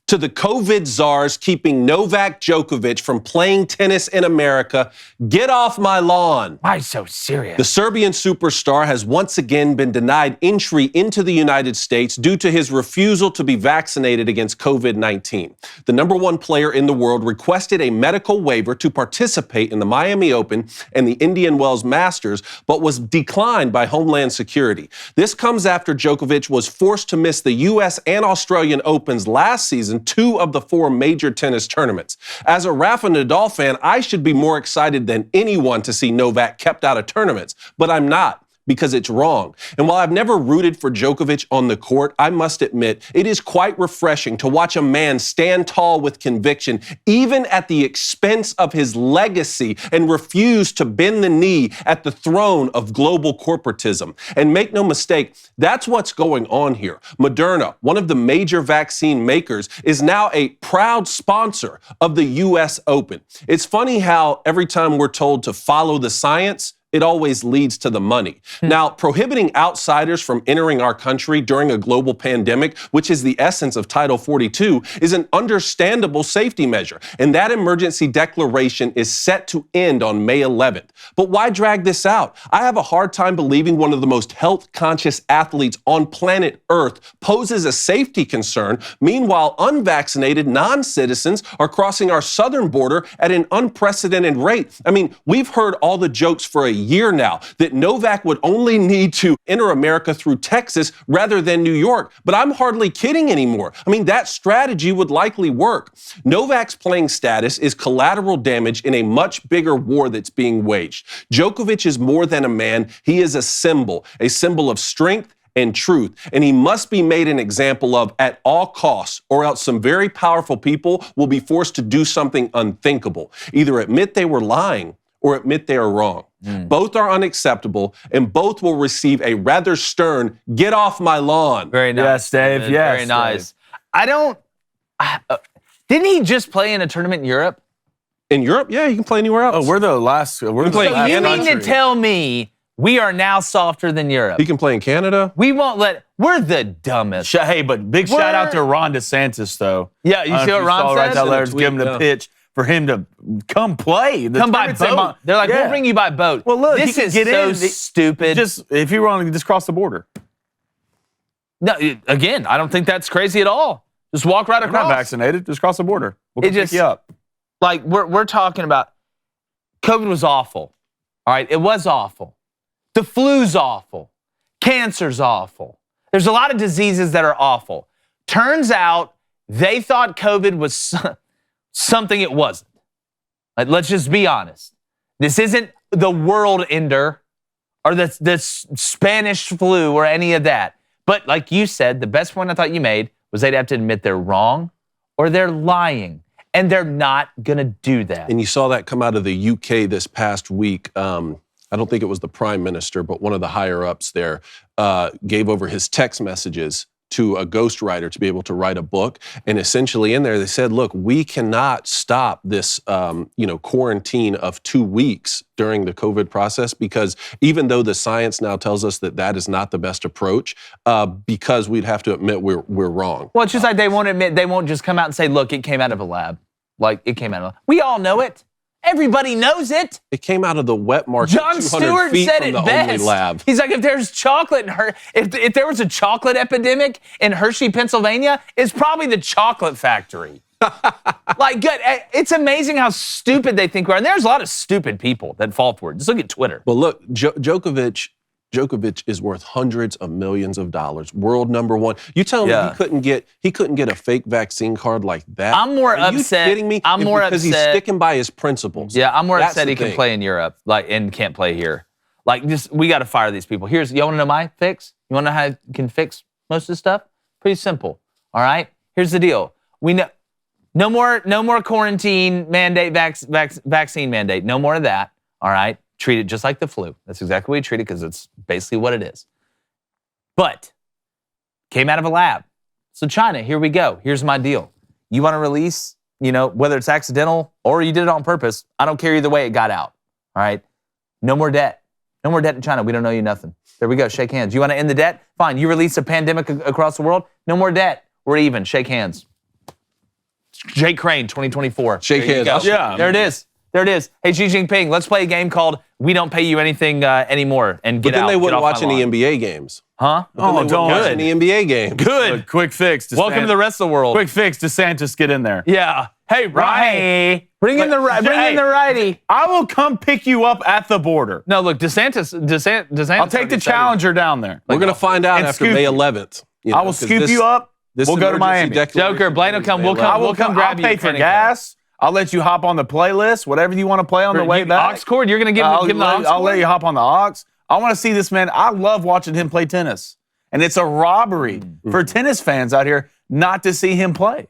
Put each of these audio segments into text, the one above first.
To the COVID czars keeping Novak Djokovic from playing tennis in America, get off my lawn. Why so serious? The Serbian superstar has once again been denied entry into the United States due to his refusal to be vaccinated against COVID-19. The number one player in the world requested a medical waiver to participate in the Miami Open and the Indian Wells Masters, but was declined by Homeland Security. This comes after Djokovic was forced to miss the U.S. and Australian Opens last season, 2 of the 4 major tennis tournaments. As a Rafa Nadal fan, I should be more excited than anyone to see Novak kept out of tournaments, but I'm not, because it's wrong. And while I've never rooted for Djokovic on the court, I must admit it is quite refreshing to watch a man stand tall with conviction, even at the expense of his legacy, and refuse to bend the knee at the throne of global corporatism. And make no mistake, that's what's going on here. Moderna, one of the major vaccine makers, is now a proud sponsor of the U.S. Open. It's funny how every time we're told to follow the science, it always leads to the money. Now, prohibiting outsiders from entering our country during a global pandemic, which is the essence of Title 42, is an understandable safety measure. And that emergency declaration is set to end on May 11th. But why drag this out? I have a hard time believing one of the most health-conscious athletes on planet Earth poses a safety concern. Meanwhile, unvaccinated non-citizens are crossing our southern border at an unprecedented rate. I mean, we've heard all the jokes for a year now that Novak would only need to enter America through Texas rather than New York. But I'm hardly kidding anymore. I mean, that strategy would likely work. Novak's playing status is collateral damage in a much bigger war that's being waged. Djokovic is more than a man. He is a symbol of strength and truth, and he must be made an example of at all costs, or else some very powerful people will be forced to do something unthinkable. Either admit they were lying or admit they are wrong. Both are unacceptable, and both will receive a rather stern, get off my lawn. Very nice. Yes, Dave. Yes, very nice. Dave. Didn't he just play in a tournament in Europe? In Europe? Yeah, he can play anywhere else. Oh, we're the last. We're playing the last You mean country. to tell me we are now softer than Europe? He can play in Canada. We won't we're the dumbest. Hey, but big shout out to Ron DeSantis, though. Yeah, you see what Ron right said? there, give him the pitch for him to come play. Come by boat. They're like, we'll bring you by boat. Well, look, this he is can get so in. stupid. If you want to just cross the border. No, again, I don't think that's crazy at all. Just walk right You're across. not vaccinated. Just cross the border. We'll come pick you up. Like, we're talking about, COVID was awful. All right, it was awful. The flu's awful. Cancer's awful. There's a lot of diseases that are awful. Turns out they thought COVID was something it wasn't. Like, let's just be honest. This isn't the world ender or the Spanish flu or any of that. But like you said, the best point I thought you made was they'd have to admit they're wrong or they're lying. And they're not going to do that. And you saw that come out of the UK this past week. I don't think it was the prime minister, but one of the higher ups there gave over his text messages to a ghostwriter to be able to write a book. And essentially in there, they said, look, we cannot stop this, quarantine of 2 weeks during the COVID process, because even though the science now tells us that that is not the best approach, because we'd have to admit we're wrong. Well, it's just like they won't just come out and say, look, it came out of a lab. Like, it came out of a lab. We all know it. Everybody knows it. It came out of the wet market, John 200 Stewart feet said from it the best. only lab. He's like, if there's chocolate if there was a chocolate epidemic in Hershey, Pennsylvania, it's probably the chocolate factory. Like, good. It's amazing how stupid they think we are. And there's a lot of stupid people that fall for it. Just look at Twitter. Well, look, Djokovic is worth hundreds of millions of dollars. World number one. You tell me he couldn't get a fake vaccine card like that? I'm more Are upset. You kidding me? I'm more because upset. He's sticking by his principles. Yeah, I'm more That's upset the he can thing. play in Europe, and can't play here. Like, just we got to fire these people. You want to know my fix? You want to know how I can fix most of this stuff? Pretty simple. All right. Here's the deal. We know no more quarantine mandate, vaccine mandate. No more of that. All right. Treat it just like the flu. That's exactly what we treat it, because it's basically what it is. But came out of a lab. So China, here we go. Here's my deal. You want to release, whether it's accidental or you did it on purpose, I don't care either way, it got out. All right? No more debt. No more debt to China. We don't owe you nothing. There we go. Shake hands. You want to end the debt? Fine. You release a pandemic across the world? No more debt. We're even. Shake hands. Jake Crane, 2024. Shake There you hands. go. Yeah. There it is. There it is. Hey, Xi Jinping, let's play a game called We Don't Pay You Anything Anymore and But get then out. they get wouldn't off watch my any lawn. NBA games. Huh? Then they wouldn't don't. watch Good. any NBA games. Good. Quick fix. Welcome to the rest of the world. Quick fix. DeSantis, get in there. Yeah. Hey, Ryan. Bring in the righty. I will come pick you up at the border. No, look, DeSantis. I'll take the Challenger down there. We're going to find out and after scoop May you. 11th. I will scoop you up. We'll go to Miami. Joker, Blaine will come. We'll I come. will We'll come grab you. I'll pay for gas. I'll let you hop on the playlist, whatever you want to play on the way back. Aux cord. You're gonna give him the aux cord? I'll let you hop on the aux. I want to see this man. I love watching him play tennis. And it's a robbery for tennis fans out here not to see him play.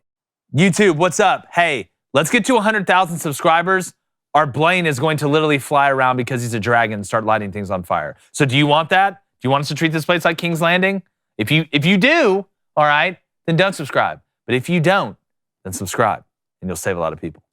YouTube, what's up? Hey, let's get to 100,000 subscribers. Our Blaine is going to literally fly around because he's a dragon and start lighting things on fire. So do you want that? Do you want us to treat this place like King's Landing? If you do, all right, then don't subscribe. But if you don't, then subscribe, and you'll save a lot of people.